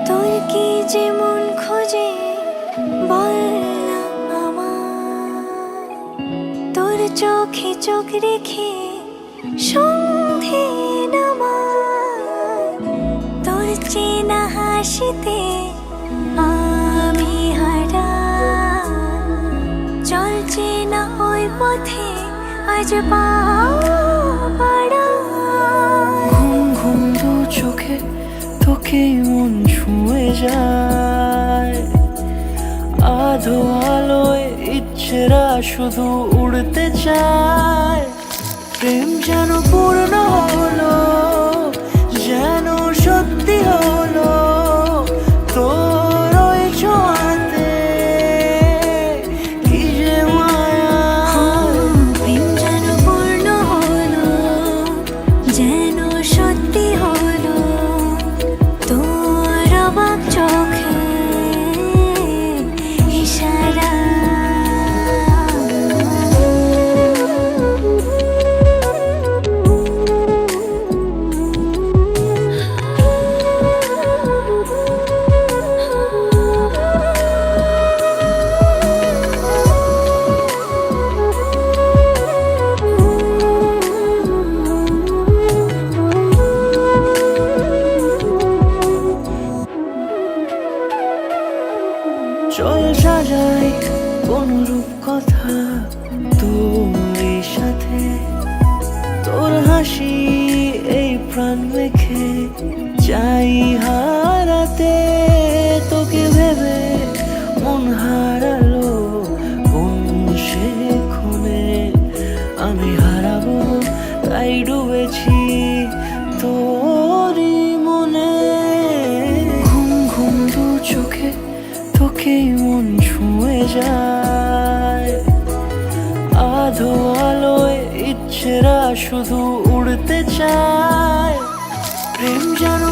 তোর কি যেমন খোঁজে বল না আমায়, তোর চোখে চোখ রেখে সন্ধে নামায়, তোর চেনা হাসিতে আমি হারাই, চল চেনা ওই পথে আজ পা বাড়াই। ঘুম ঘুম দু চোখে তোকে মন ছুঁয়ে যায়, আধো আলোয় ইচ্ছেরা শুধু উড়তে চায়। প্রেম যেন পূর্ণ হলো, যেন সত্যি হলো, তোর ওই ছোঁয়াতে কি যে মায়া। প্রেম যেন পূর্ণ হলো, যেন সত্যি হলো, তোর অবাক চোখে ইশারা। চল সাজাই কোন রূপ কথা তোর সাথে, তোর হাসি এই প্রাণ মেখে চাই হারাতে। তোকে ভেবে মন হারালো কোন সে ক্ষণে, আমি হারাবো তাই ডুবেছি তোরই মনে। ঘুম ঘুম দু চোখে তোকে মন ছুঁয়ে যায়, আধো আলোয় ইচ্ছেরা শুধু উড়তে চায়। প্রেম যেন